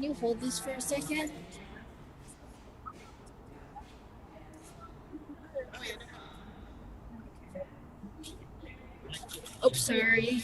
you hold this for a second? Oh, sorry.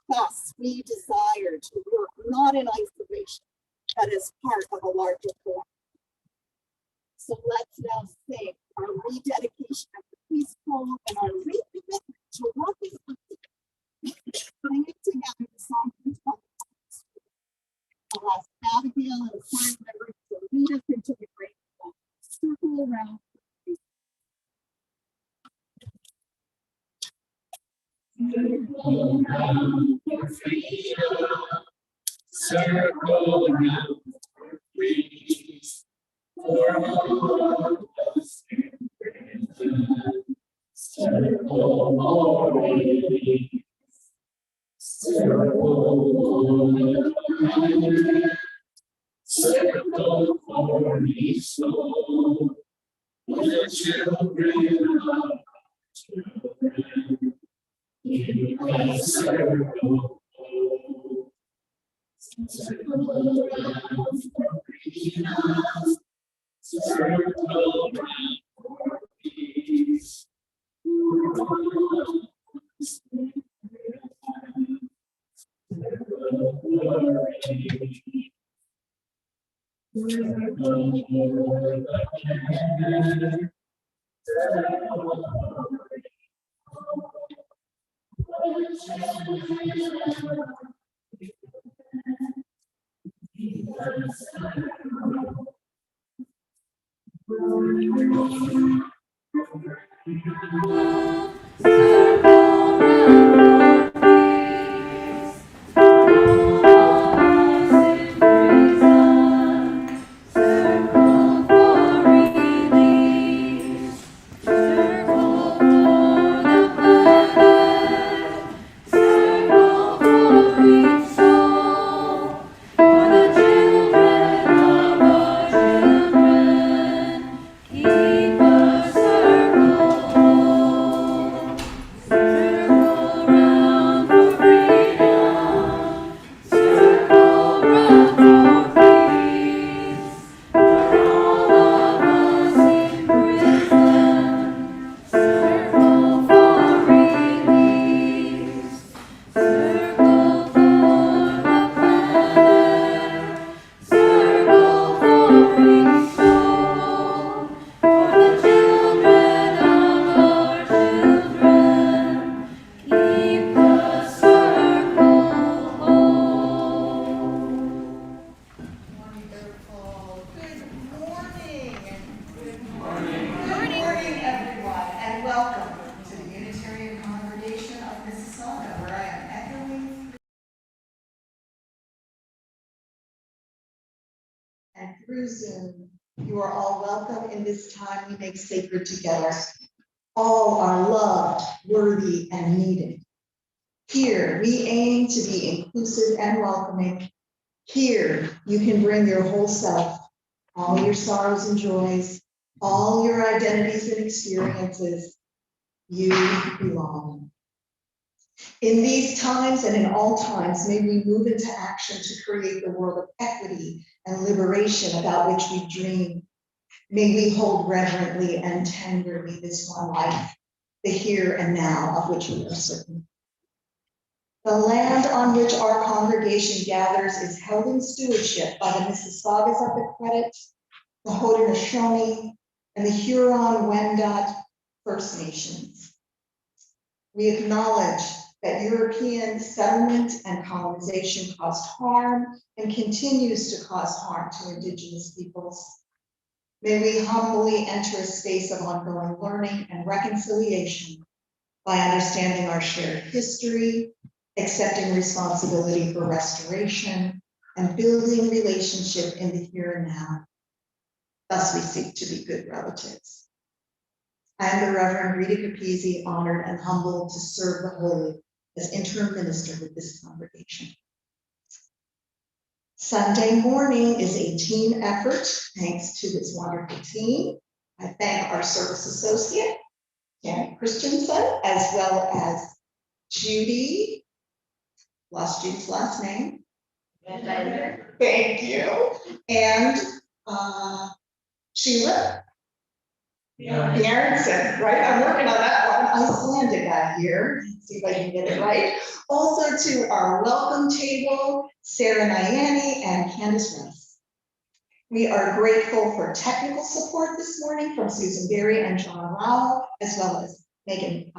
Thus, we desire to work not in isolation, but as part of a larger collective. So let's now sing our rededication of the peaceful and our recommitment to working for peace. Singing together the song called I'll ask Abigail and the choir members to lead us into the great song. Circle around. Circle around for freedom. Circle around for peace. For all of us in prison. Circle for release. Circle around. Circle for restore. The children of children. In a circle. Circle around for freedom. Circle around for peace. For all of us in prison. Circle for release. And through Zoom, you are all welcome in this time we make sacred together. All are loved, worthy, and needed. Here, we aim to be inclusive and welcoming. Here, you can bring your whole self, all your sorrows and joys, all your identities and experiences. You belong. In these times and in all times, may we move into action to create the world of equity and liberation about which we dream. May we hold reverently and tenderly this one life, the here and now of which we are certain. The land on which our congregation gathers is held in stewardship by the Mississaugas of the Credit, the Haudenosaunee, and the Huron-Wendat First Nations. We acknowledge that European settlement and colonization caused harm and continues to cause harm to Indigenous peoples. May we humbly enter a space of ongoing learning and reconciliation by understanding our shared history, accepting responsibility for restoration, and building relationship in the here and now. Thus we seek to be good relatives. I am the Reverend Rita Capizzi, honored and humbled to serve the Holy as interim minister with this congregation. Sunday morning is a team effort, thanks to this wonderful team. I thank our service associate, Janet Christensen, as well as Judy, lost Judy's last name. Thank you. And Sheila Bjornsson, right? I'm working on that one. Icelandic guy here. See if I can get it right. Also to our welcome table, Sarah Nyani and Candace Rice. We are grateful for technical support this morning from Susan Berry and John Rao, as well as Megan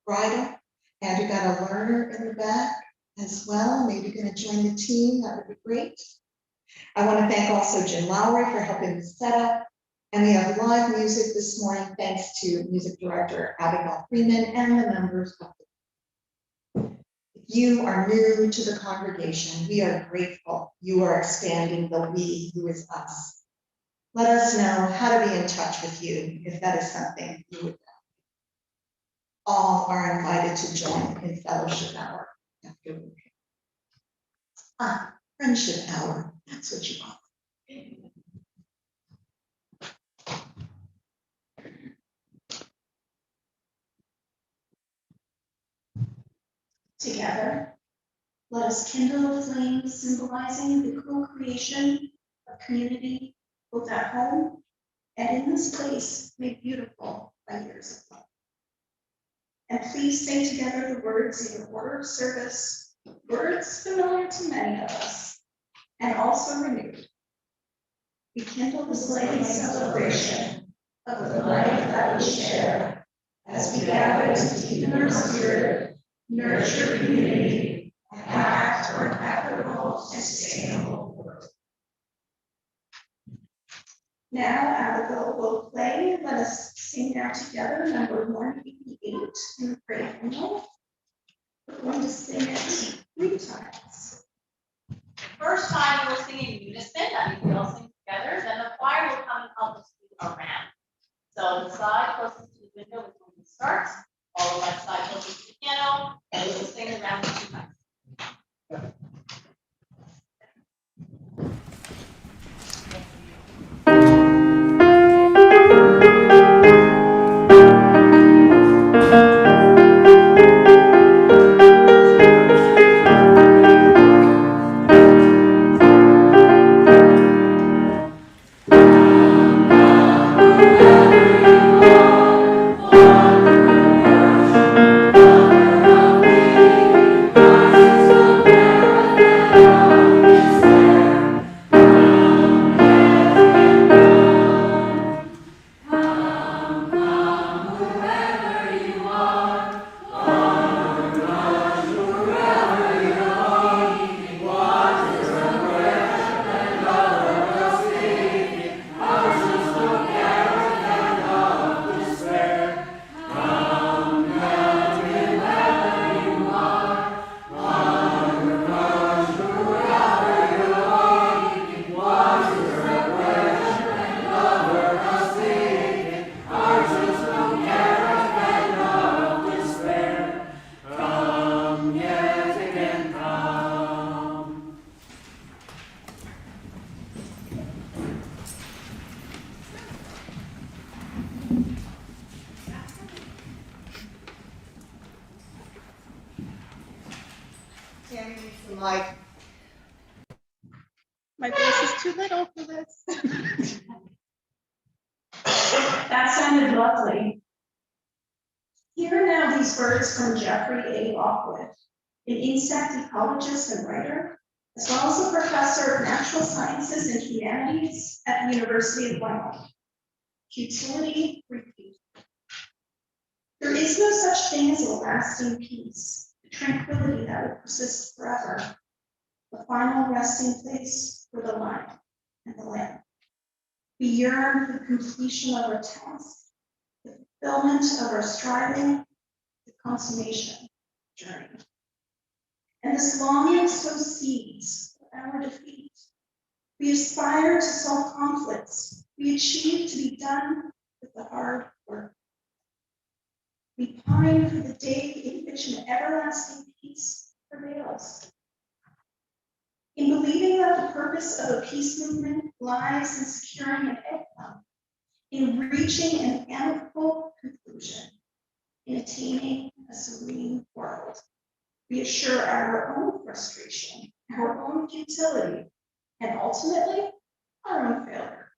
Bridle. And we've got a learner in the back as well. Maybe going to join the team. That would be great. I want to thank also Jim Lowry for helping the setup. And we have live music this morning, thanks to music director Abigail Freeman and the members of the. If you are new to the congregation, we are grateful you are expanding the we who is us. Let us know how to be in touch with you if that is something you would know. All are invited to join in fellowship hour after worship. Friendship hour, that's what you call it. Together, let us kindle a flame symbolizing the co-creation of community, both at home and in this place made beautiful by years of love. And please say together the words in your order of service, words familiar to many of us, and also renewed. We kindle the flame celebration of the life that we share as we gather to deepen our spirit, nurture community, and act for an equitable and sustainable world. Now, Abigail will play. Let us sing now together number 188 in the prayer hymnal. We're going to sing it 3 times. First time we will sing in unison, that means we all sing together, then the choir will come and help us do our round. So the side closest to the window is when we start, followed by the side closest to the piano, and we will sing around 2 times. Tammy needs some light. My voice is too little for this. That sounded lovely. Here are now these words from Jeffrey A. Lockwood, an insect ecologist and writer, as well as a professor of natural sciences and humanities at the University of Wyoming. Futility repeat. There is no such thing as a lasting peace, a tranquility that would persist forever, the final resting place for the lion and the lamb. We yearn for the completion of our task, the fulfillment of our striving, the consummation journey. And this longing sows seeds of our defeat. We aspire to solve conflicts. We achieve to be done with the hard work. We pine for the day in which an everlasting peace prevails. In believing that the purpose of a peace movement lies in securing an outcome, in reaching an amicable conclusion, in attaining a serene world, we assure our own frustration, our own futility, and ultimately, our own failure.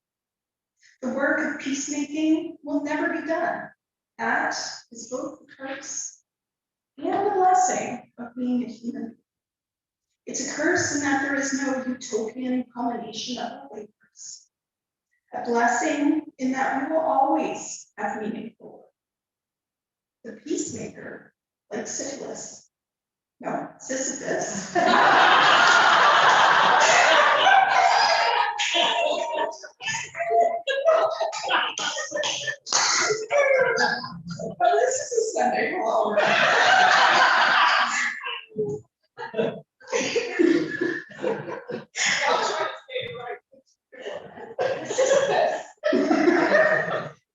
The work of peacemaking will never be done. That is both the curse and the blessing of being a human. It's a curse in that there is no utopian culmination of our labors. A blessing in that we will always have meaningful work. The peacemaker, like Sisyphus, But this is a Sunday call.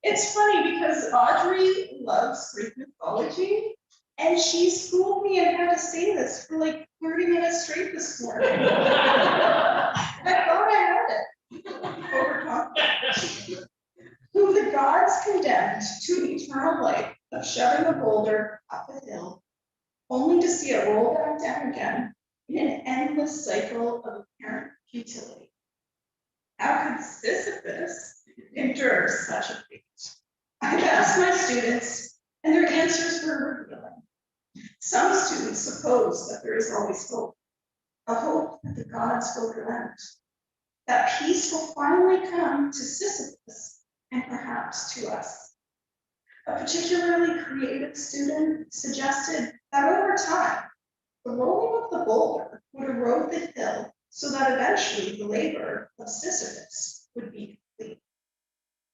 It's funny because Audrey loves Greek mythology, and she schooled me on how to say this for like 30 minutes straight this morning. I thought I had it. Overconfident. Whom the gods condemned to eternal life of shoving a boulder up a hill, only to see it roll back down again in an endless cycle of apparent futility. How could Sisyphus endure such a fate? I've asked my students, and their answers were revealing. Some students suppose that there is always hope, a hope that the gods will relent, that peace will finally come to Sisyphus and perhaps to us. A particularly creative student suggested that over time, the rolling of the boulder would erode the hill so that eventually the labor of Sisyphus would be complete.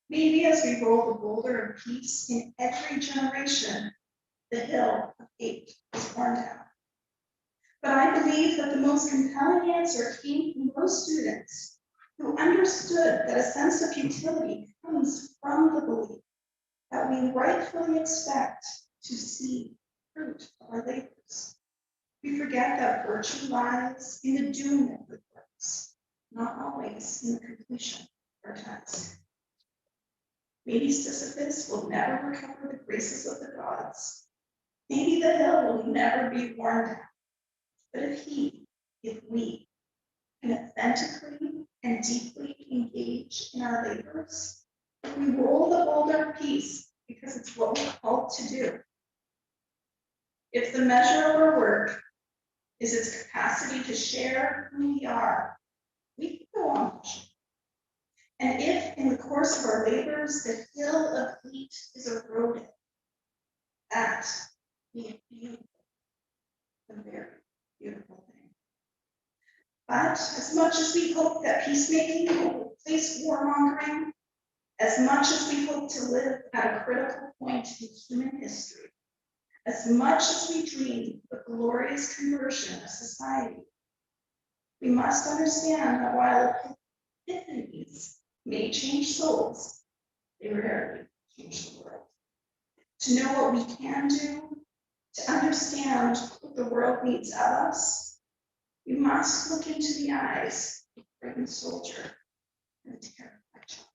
Maybe as we roll the boulder of peace in every generation, the hill of hate is worn down. But I believe that the most compelling answer came from those students who understood that a sense of futility comes from the belief that we rightfully expect to see fruit of our labors. We forget that virtue lies in the doing of good works, not always in the completion of our task. Maybe Sisyphus will never recover the graces of the gods. Maybe the hill will never be worn down. But if we can authentically and deeply engage in our labors, if we roll the boulder of peace because it's what we're called to do, if the measure of our work is its capacity to share who we are, we can go on mission. And if in the course of our labors, the hill of hate is eroded, that be a beautiful, a very beautiful thing. But as much as we hope that peacemaking will replace warmongering, as much as we hope to live at a critical point in human history, as much as we dream of the glorious conversion of society, we must understand that while epiphanies may change souls, they rarely change the world. To know what we can do, to understand what the world needs of us, we must look into the eyes of a brave soldier and a terrified child.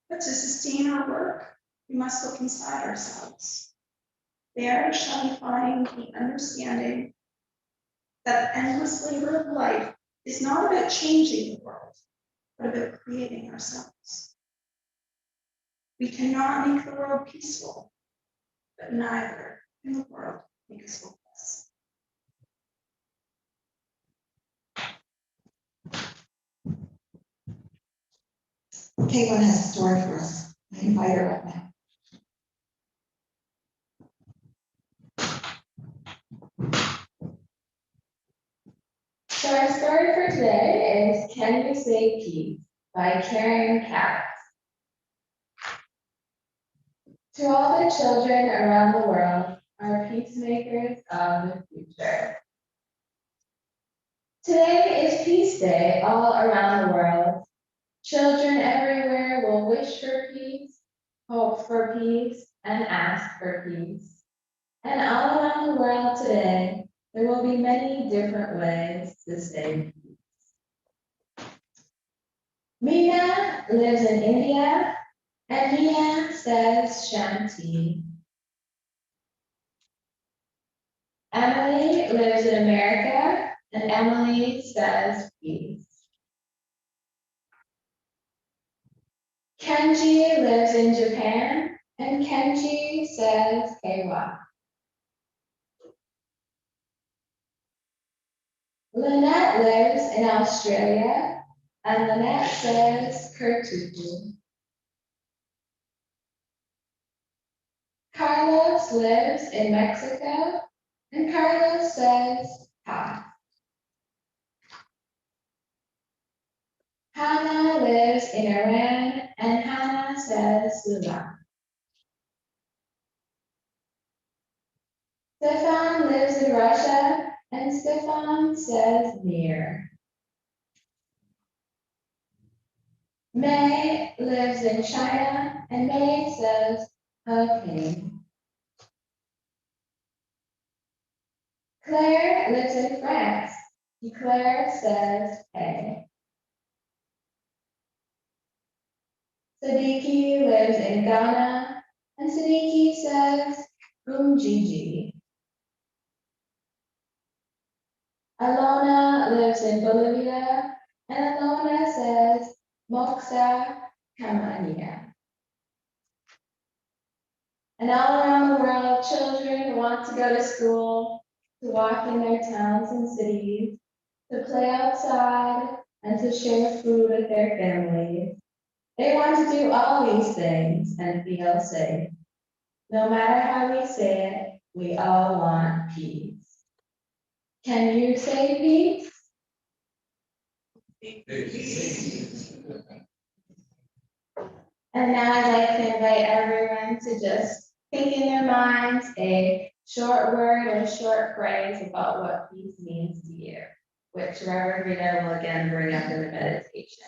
But to sustain our work, we must look inside ourselves. There shall we find the understanding that the endless labor of life is not about changing the world, but about creating ourselves. We cannot make the world peaceful, but neither can the world make us hopeless. Caitlin has a story for us. I invite her up now. So our story for today is Can You Say Peace by Karen Katz. To all the children around the world, are peacemakers of the future. Today is Peace Day all around the world. Children everywhere will wish for peace, hope for peace, and ask for peace. And all around the world today, there will be many different ways to say peace. Meena lives in India, and Meena says Shanti. Emily lives in America, and Emily says peace. Kenji lives in Japan, and Kenji says Keiwa. Lynette lives in Australia, and Lynette says Kertutu. Carlos lives in Mexico, and Carlos says Ha. Hannah lives in Iran, and Hannah says Lula. Stefan lives in Russia, and Stefan says Mir. May lives in China, and May says hurricane. Claire lives in France, and Claire says hey. Sadiki lives in Ghana, and Sadiki says Gumjiji. Alona lives in Bolivia, and Alona says Moxa Kamania. And all around the world, children want to go to school, to walk in their towns and cities, to play outside, and to share food with their families. They want to do all these things and feel safe. No matter how we say it, we all want peace. Can you say peace? And now I'd like to invite everyone to just think in their minds a short word or a short phrase about what peace means to you, which Reverend Rita will again bring up in the meditation.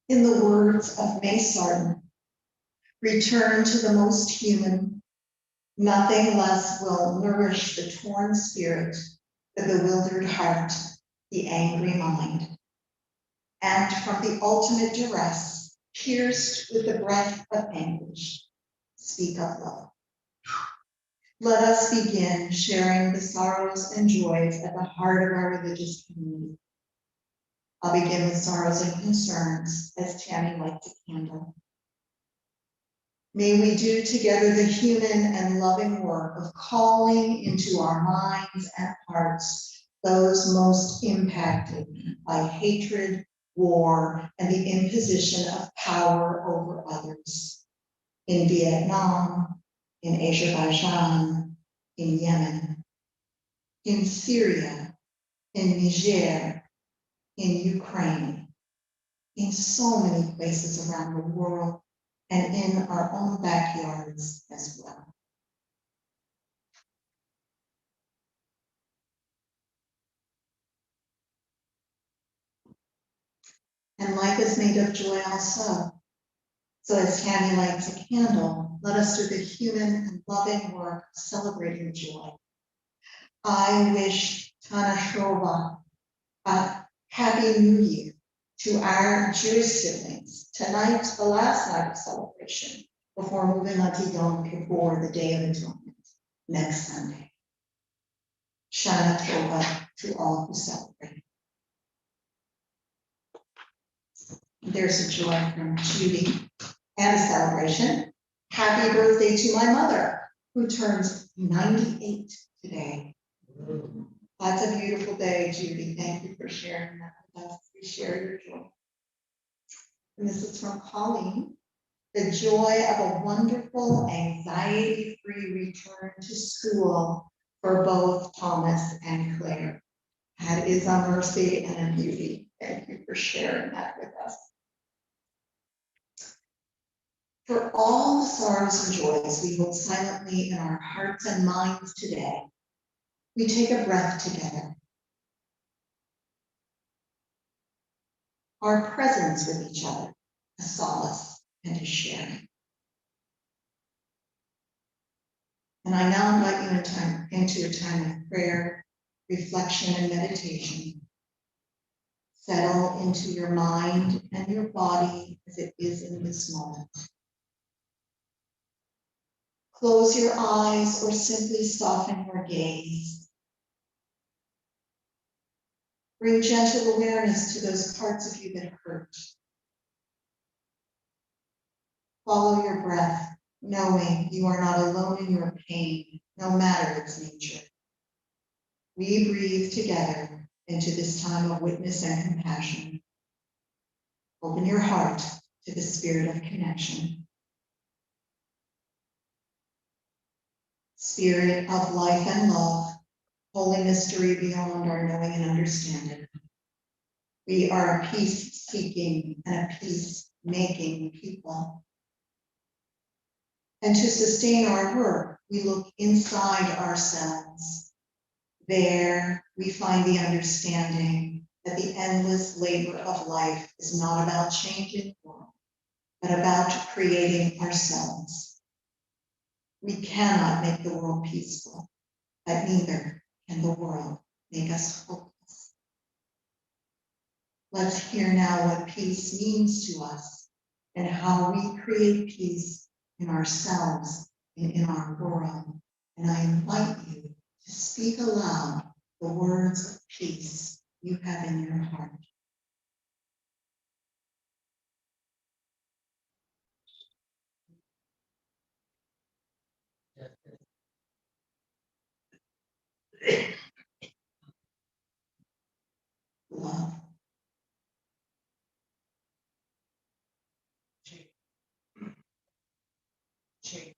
In the words of May Sarton, return to the most human. Nothing less will nourish the torn spirit, the bewildered heart, the angry mind. And from the ultimate duress, pierced with the breath of anguish, speak of love. Let us begin sharing the sorrows and joys at the heart of our religious community. I'll begin with sorrows and concerns as Tammy lights a candle. May we do together the human and loving work of calling into our minds and hearts those most impacted by hatred, war, and the imposition of power over others. In Vietnam, in Azerbaijan, in Yemen, in Syria, in Niger, in Ukraine, in so many places around the world, and in our own backyards as well. And life is made of joy also. So as Tammy lights a candle, let us do the human and loving work of celebrating joy. I wish Tana Shova a Happy New Year to our Jewish siblings. Tonight, the last night of celebration, before moving on to Yom Kippur, the Day of Atonement, next Sunday. Shana Tova to all who celebrate. There's a joy from Judy and a celebration. Happy birthday to my mother, who turns 98 today. That's a beautiful day, Judy. Thank you for sharing that with us. We share your joy. And this is from Colleen. The joy of a wonderful, anxiety-free return to school for both Thomas and Claire. That is a mercy and a beauty. Thank you for sharing that with us. For all the sorrows and joys we hold silently in our hearts and minds today, we take a breath together. Our presence with each other, a solace and a sharing. And I now invite you into a time of prayer, reflection, and meditation. Settle into your mind and your body as it is in this moment. Close your eyes or simply soften your gaze. Bring gentle awareness to those parts of you that hurt. Follow your breath, knowing you are not alone in your pain, no matter its nature. We breathe together into this time of witness and compassion. Open your heart to the spirit of connection. Spirit of life and love, holy mystery beyond our knowing and understanding. We are a peace-seeking and a peace-making people. And to sustain our work, we look inside ourselves. There, we find the understanding that the endless labor of life is not about changing the world, but about creating ourselves. We cannot make the world peaceful, but neither can the world make us hopeless. Let's hear now what peace means to us and how we create peace in ourselves and in our world. And I invite you to speak aloud the words of peace you have in your heart. Love. Change.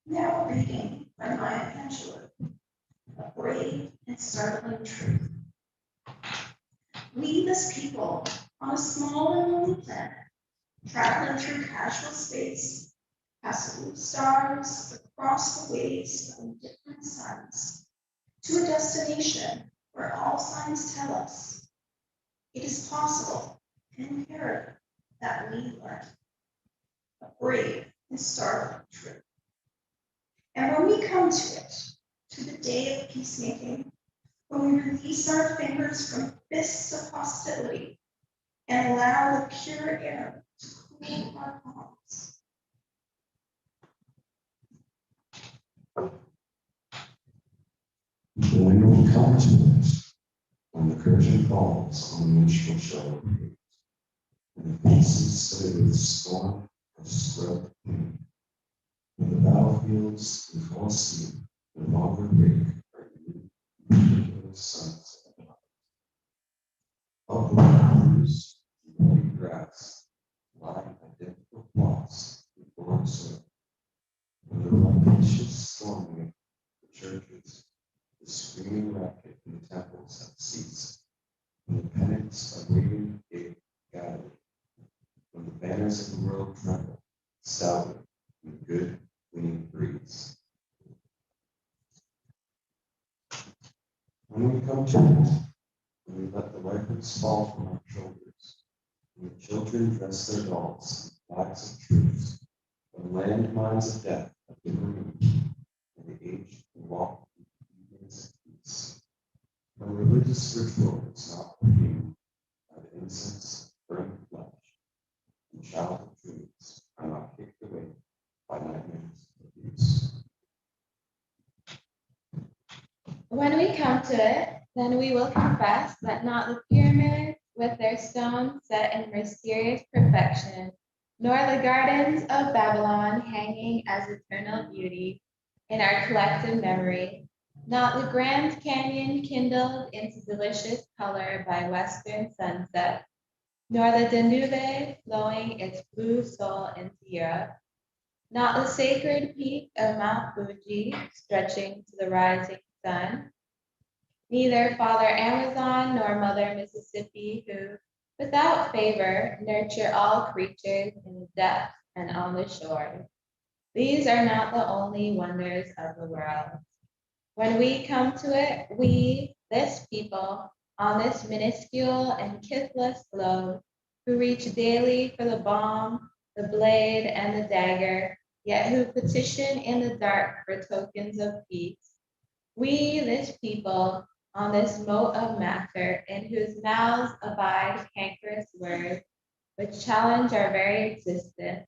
Now reading by Maya Angelou, a brave and startling truth. We, this people, on a small and lonely planet, traveling through casual space, past blue stars, across the waves of different suns, to a destination where all signs tell us it is possible and imperative that we learn. A brave and startling truth. And when we come to it, to the day of peacemaking, when we release our fingers from fists of hostility and allow the pure air to cool our palms. The window will come to us when the curtain falls on the minstrel show. and the faces studded with storm or scrub pain. When the battlefields in full steam, no longer break are you, ridiculous sons of God. Up with the bruised, bloody grass, lie identical plots with foreign soil. When the rapacious storming of the churches, the screaming racket in the temples have ceased, when the pennants are waving gate gathered, when the banners of the world tremble, stoutly in the good, clean breeze. When we come to it, when we let the rifles fall from our shoulders, when the children dress their dolls in flags of truce, when landmines of death have been removed, and the aged can walk in evenings of peace, when religious ritual is not perfumed by the incense of burning flesh, and childhood dreams are not kicked away by nightmares of abuse. When we come to it, then we will confess that not the pyramids with their stones set in mysterious perfection, nor the gardens of Babylon hanging as eternal beauty in our collective memory, not the Grand Canyon kindled into delicious color by western sunset, nor the Danube flowing its blue soul into Europe, not the sacred peak of Mount Fuji stretching to the rising sun, neither Father Amazon nor Mother Mississippi, who, without favor, nurture all creatures in the depths and on the shore. These are not the only wonders of the world. When we come to it, we, this people, on this minuscule and kithless globe, who reach daily for the bomb, the blade, and the dagger, yet who petition in the dark for tokens of peace. We, this people, on this moat of matter, in whose mouths abide cankerous words, which challenge our very existence,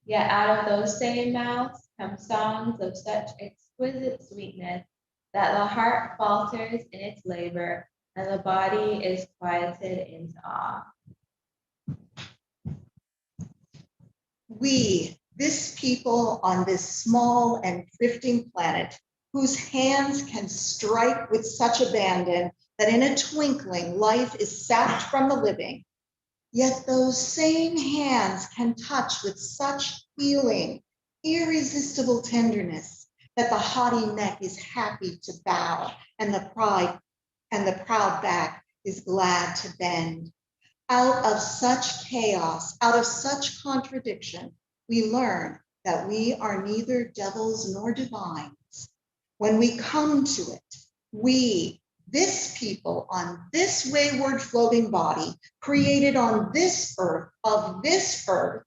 yet out of those same mouths come songs of such exquisite sweetness that the heart falters in its labor and the body is quieted into awe. We, this people on this small and drifting planet, whose hands can strike with such abandon that in a twinkling life is sapped from the living, yet those same hands can touch with such healing, irresistible tenderness that the haughty neck is happy to bow and the proud back is glad to bend. Out of such chaos, out of such contradiction, we learn that we are neither devils nor divines. When we come to it, we, this people on this wayward floating body, created on this earth, of this earth,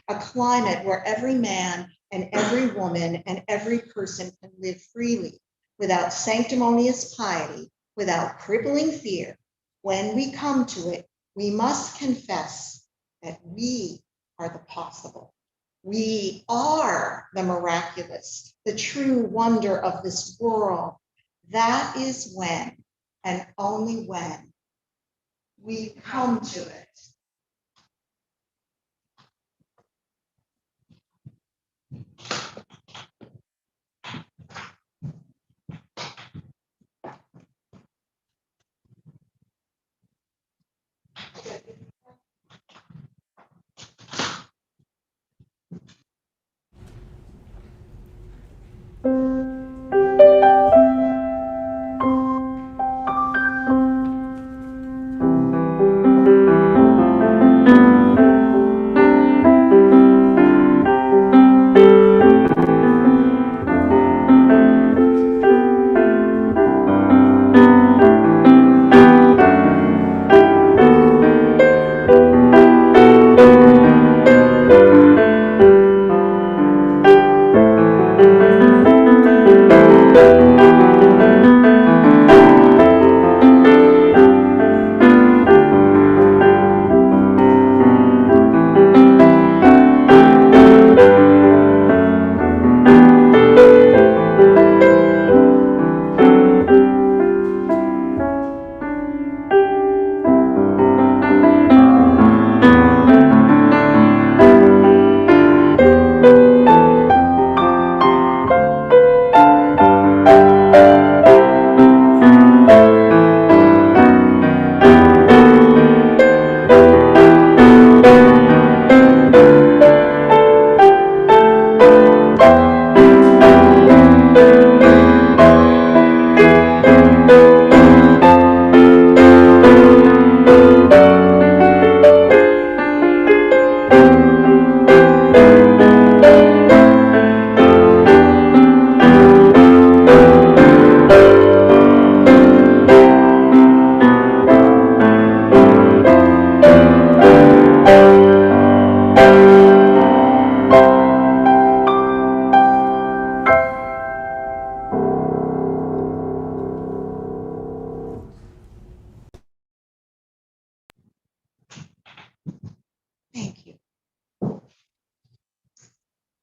a climate where every man and every woman and every person can live freely, without sanctimonious piety, without crippling fear. When we come to it, we must confess that we are the possible. We are the miraculous, the true wonder of this world. That is when, and only when, we come to it.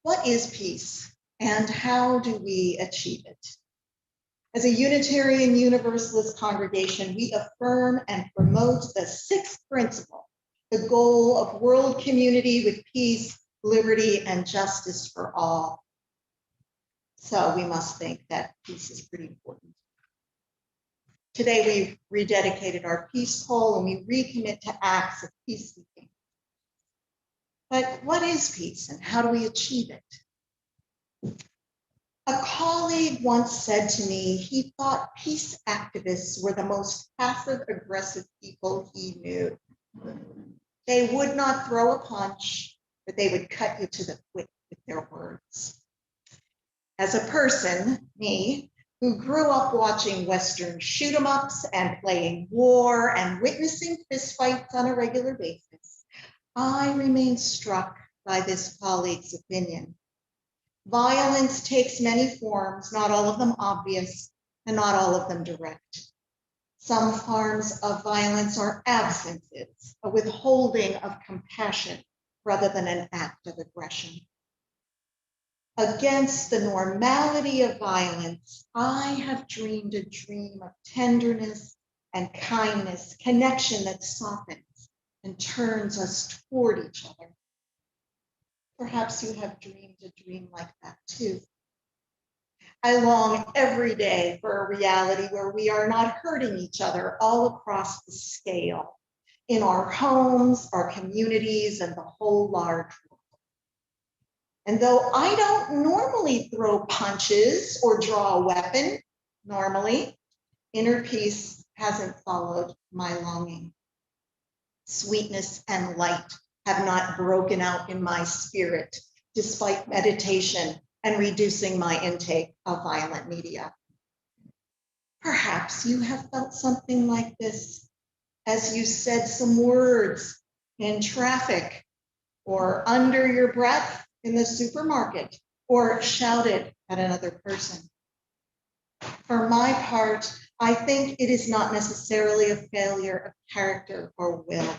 What is peace and how do we achieve it? As a Unitarian Universalist congregation, we affirm and promote the sixth principle, the goal of world community with peace, liberty, and justice for all. So we must think that peace is pretty important. Today, we've rededicated our peace pole and we recommit to acts of peacekeeping. But what is peace and how do we achieve it? A colleague once said to me he thought peace activists were the most passive-aggressive people he knew. They would not throw a punch, but they would cut you to the quick with their words. As a person, me, who grew up watching Western shoot-'em-ups and playing war and witnessing fistfights on a regular basis, I remain struck by this colleague's opinion. Violence takes many forms, not all of them obvious, and not all of them direct. Some forms of violence are absences, a withholding of compassion rather than an act of aggression. Against the normality of violence, I have dreamed a dream of tenderness and kindness, connection that softens and turns us toward each other. Perhaps you have dreamed a dream like that too. I long every day for a reality where we are not hurting each other all across the scale, in our homes, our communities, and the whole large world. And though I don't normally throw punches or draw a weapon, normally, inner peace hasn't followed my longing. Sweetness and light have not broken out in my spirit, despite meditation and reducing my intake of violent media. Perhaps you have felt something like this as you said some words in traffic or under your breath in the supermarket or shouted at another person. For my part, I think it is not necessarily a failure of character or will.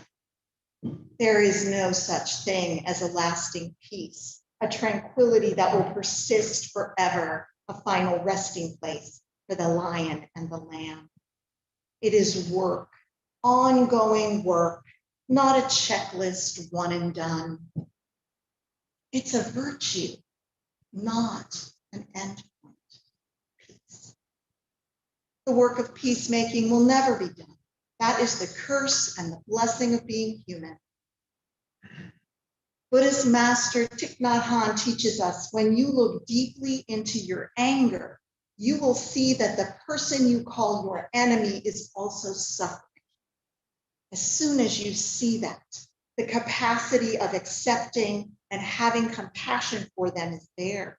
There is no such thing as a lasting peace, a tranquility that will persist forever, a final resting place for the lion and the lamb. It is work, ongoing work, not a checklist, one and done. It's a virtue, not an endpoint. Peace. The work of peacemaking will never be done. That is the curse and the blessing of being human. Buddhist master Thich Nhat Hanh teaches us when you look deeply into your anger, you will see that the person you call your enemy is also suffering. As soon as you see that, the capacity of accepting and having compassion for them is there.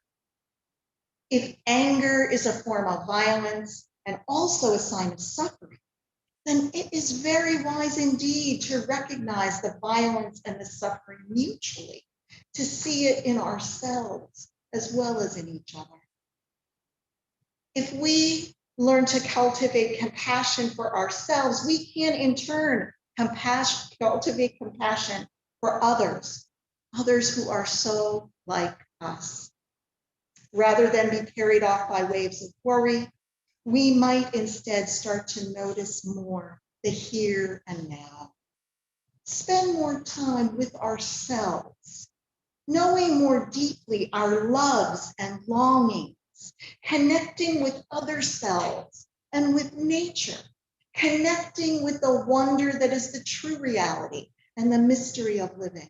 If anger is a form of violence and also a sign of suffering, then it is very wise indeed to recognize the violence and the suffering mutually, to see it in ourselves as well as in each other. If we learn to cultivate compassion for ourselves, we can in turn cultivate compassion for others who are so like us. Rather than be carried off by waves of worry, we might instead start to notice more the here and now. Spend more time with ourselves, knowing more deeply our loves and longings, connecting with other selves and with nature, connecting with the wonder that is the true reality and the mystery of living.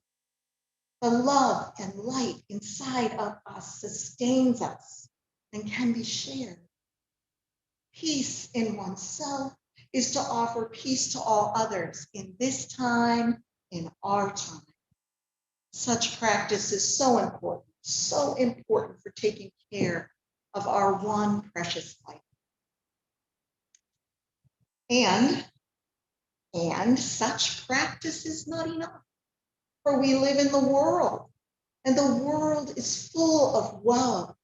The love and light inside of us sustains us and can be shared. Peace in oneself is to offer peace to all others in this time, in our time. Such practice is so important for taking care of our one precious life. And such practice is not enough, for we live in the world, and the world is full of woe.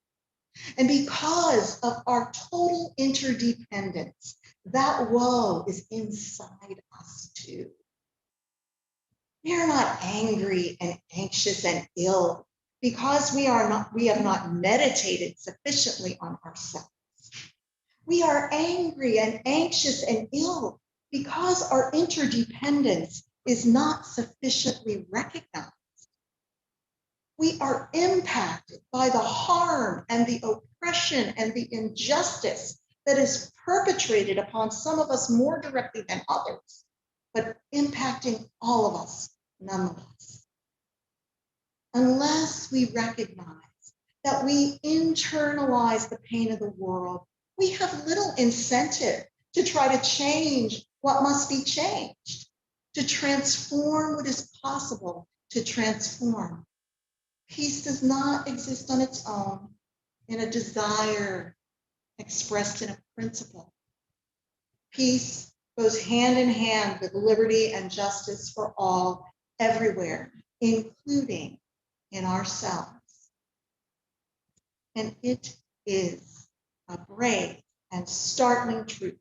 And because of our total interdependence, that woe is inside us too. We are not angry and anxious and ill because we have not meditated sufficiently on ourselves. We are angry and anxious and ill because our interdependence is not sufficiently recognized. We are impacted by the harm and the oppression and the injustice that is perpetrated upon some of us more directly than others, but impacting all of us nonetheless. Unless we recognize that we internalize the pain of the world, we have little incentive to try to change what must be changed, to transform what is possible to transform. Peace does not exist on its own in a desire expressed in a principle. Peace goes hand in hand with liberty and justice for all, everywhere, including in ourselves. And it is a brave and startling truth.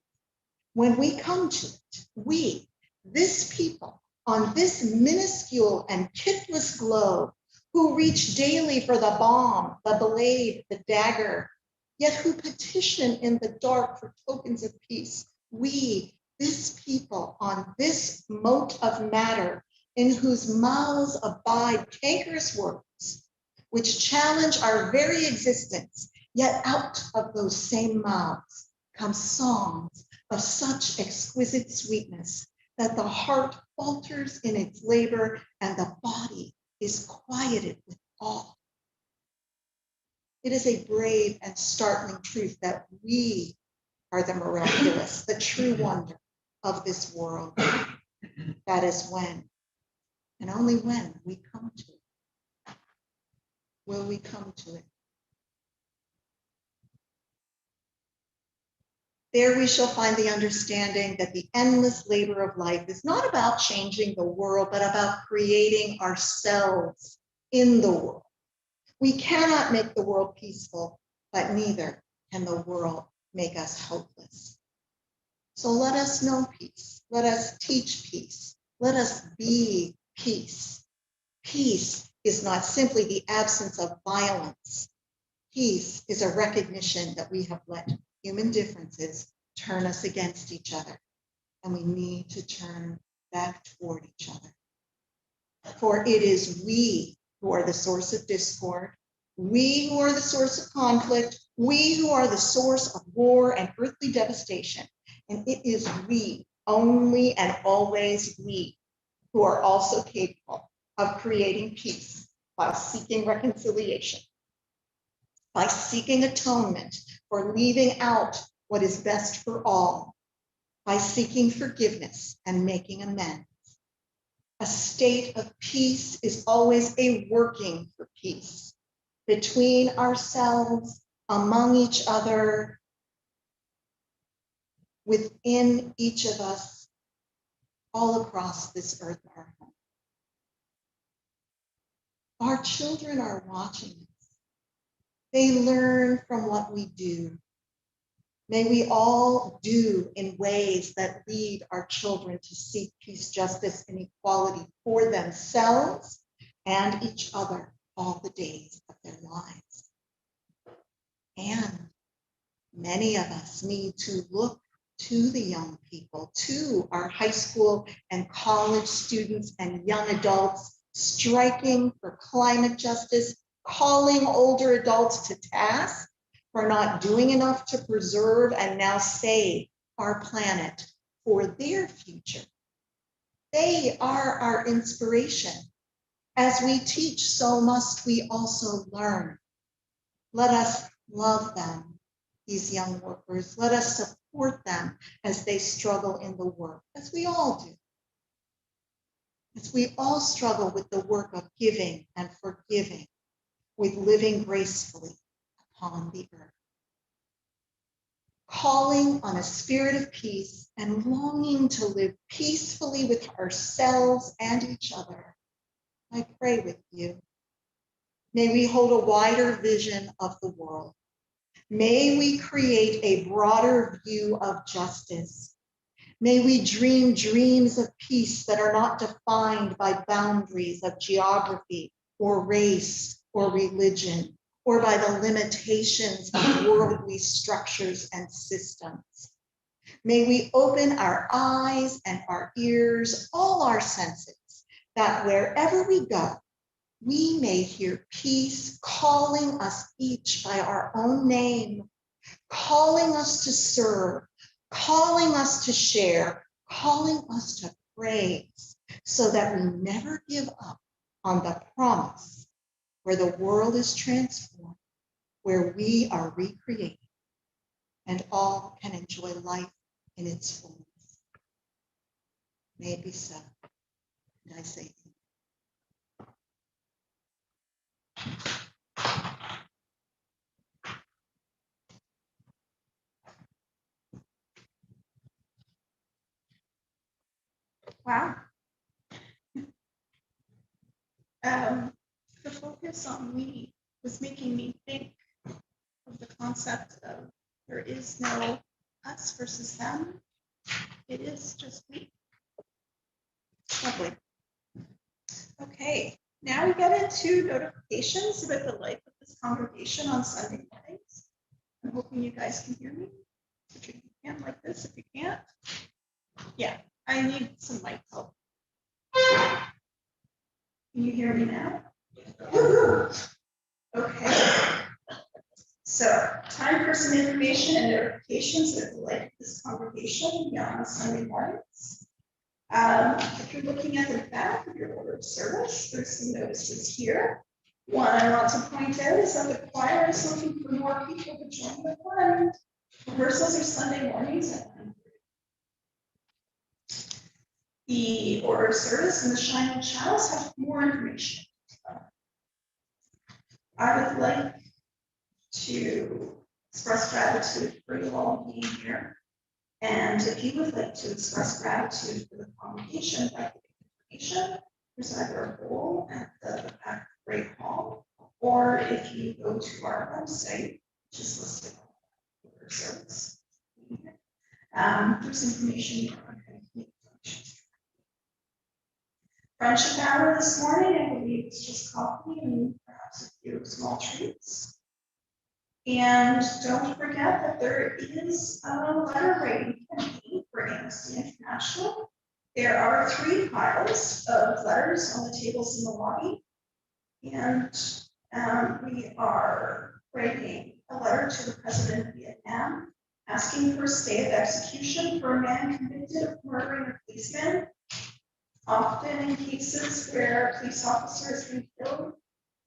When we come to it, we, this people, on this minuscule and kitless globe, who reach daily for the bomb, the blade, the dagger, yet who petition in the dark for tokens of peace, we, this people, on this mote of matter, in whose mouths abide cankerous words, which challenge our very existence, yet out of those same mouths come songs of such exquisite sweetness that the heart falters in its labor and the body is quieted with awe. It is a brave and startling truth that we are the miraculous, the true wonder of this world. That is when, and only when, we come to it. Will we come to it? There we shall find the understanding that the endless labor of life is not about changing the world, but about creating ourselves in the world. We cannot make the world peaceful, but neither can the world make us hopeless. So let us know peace. Let us teach peace. Let us be peace. Peace is not simply the absence of violence. Peace is a recognition that we have let human differences turn us against each other, and we need to turn back toward each other. For it is we who are the source of discord, we who are the source of conflict, we who are the source of war and earthly devastation. And it is we, only and always we, who are also capable of creating peace by seeking reconciliation, by seeking atonement for leaving out what is best for all, by seeking forgiveness and making amends. A state of peace is always a working for peace between ourselves, among each other, within each of us, all across this earth, our home. Our children are watching us. They learn from what we do. May we all do in ways that lead our children to seek peace, justice, and equality for themselves and each other all the days of their lives. And many of us need to look to the young people, to our high school and college students and young adults striking for climate justice, calling older adults to task for not doing enough to preserve and now save our planet for their future. They are our inspiration. As we teach, so must we also learn. Let us love them, these young workers. Let us support them as they struggle in the work, as we all do. As we all struggle with the work of giving and forgiving, with living gracefully upon the earth. Calling on a spirit of peace and longing to live peacefully with ourselves and each other, I pray with you. May we hold a wider vision of the world. May we create a broader view of justice. May we dream dreams of peace that are not defined by boundaries of geography or race or religion, or by the limitations of worldly structures and systems. May we open our eyes and our ears, all our senses, that wherever we go, we may hear peace calling us each by our own name, calling us to serve, calling us to share, calling us to praise, so that we never give up on the promise where the world is transformed, where we are recreated, and all can enjoy life in its fullness. May it be so. And I say Wow. The focus on we was making me think of the concept of there is no us versus them. It is just we. Lovely. Okay, now we get into notifications about the life of this congregation on Sunday mornings. I'm hoping you guys can hear me. If you can, like this, if you can't. Yeah, I need some mic help. Can you hear me now? Okay. So, time for some information and notifications of the life of this congregation beyond Sunday mornings. If you're looking at the back of your order of service, there's some notices here. One I want to point out is that the choir is looking for more people to join the choir. Rehearsals are Sunday mornings at 9:30. The order of service and the Shining Chalice have more information. I would like to express gratitude for you all being here. And if you would like to express gratitude for the congregation by giving information, there's either a bowl at the back of the Great Hall, or if you go to our website, which is listed on the order of service, there's information on how to make donations. Friendship hour this morning, I believe it's just coffee and perhaps a few small treats. And don't forget that there is a letter writing campaign for Amnesty International. There are 3 piles of letters on the tables in the lobby. And we are writing a letter to the President of Vietnam, asking for a stay of execution for a man convicted of murdering a policeman. Often in cases where a police officer has been killed,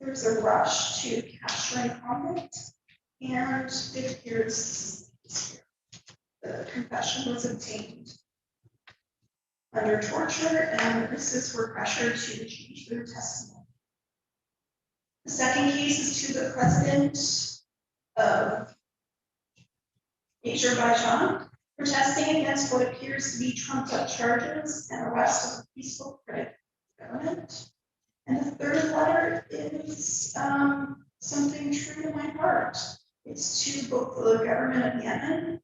there's a rush to capturing convict, and it appears the confession was obtained under torture, and witnesses were pressured to change their testimony. The second case is to the president of Azerbaijan, protesting against what appears to be trumped-up charges and arrest of a peaceful critic of the government. And the third letter is something true to my heart. It's to both the government of Yemen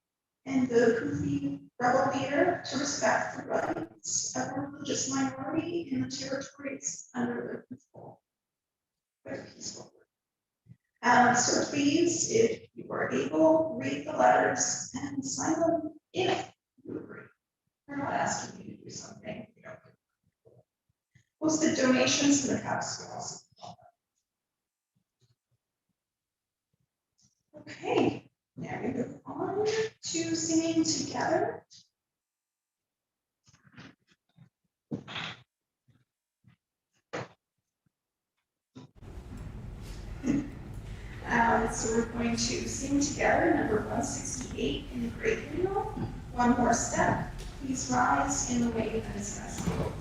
and the Houthi rebel leader to respect the rights of a religious minority in the territories under their control. Very peaceful. So please, if you are able, read the letters and sign them if you agree. We're not asking you to do something you don't do. Posted donations in the caps will also. Okay, now we move on to singing together. So we're going to sing together number 168 in the great hymnal. One more step. Please rise in the way that is best for you.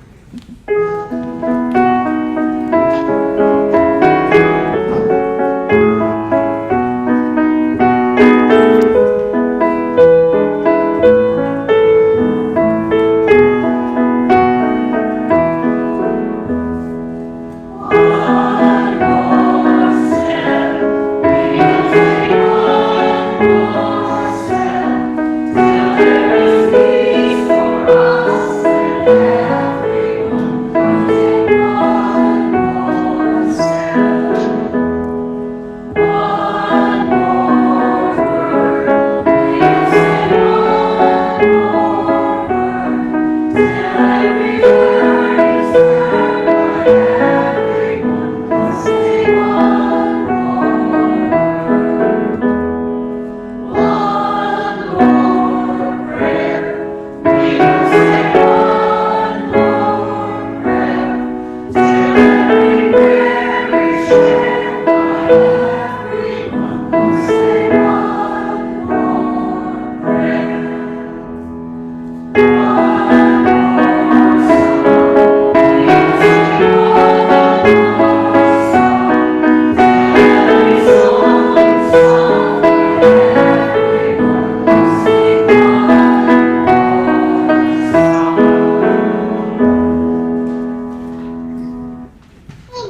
For us and everyone.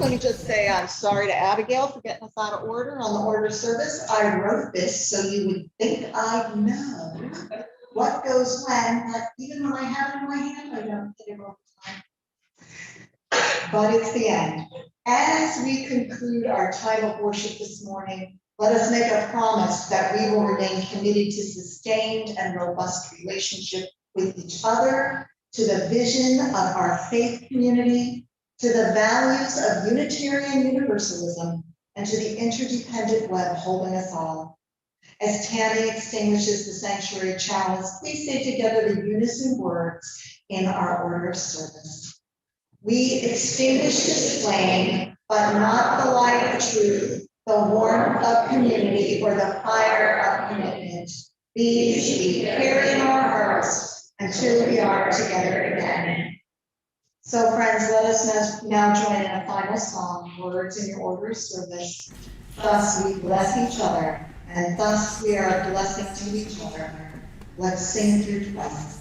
Let me just say, I'm sorry to Abigail for getting us out of order on the order of service. I wrote this so you would think I'd know what goes when, but even when I have it in my hand, I don't get it all the time. But it's the end. As we conclude our time of worship this morning, let us make a promise that we will remain committed to sustained and robust relationship with each other, to the vision of our faith community, to the values of Unitarian Universalism, and to the interdependent web holding us all. As Tammy extinguishes the sanctuary chalice, please say together the unison words in our order of service. We extinguish this flame, but not the light of truth, the warmth of community, or the fire of commitment. These we carry in our hearts until we are together again. So friends, let us now join in a final song, words in your order of service. Thus we bless each other, and thus we are a blessing to each other. Let's sing through Christ.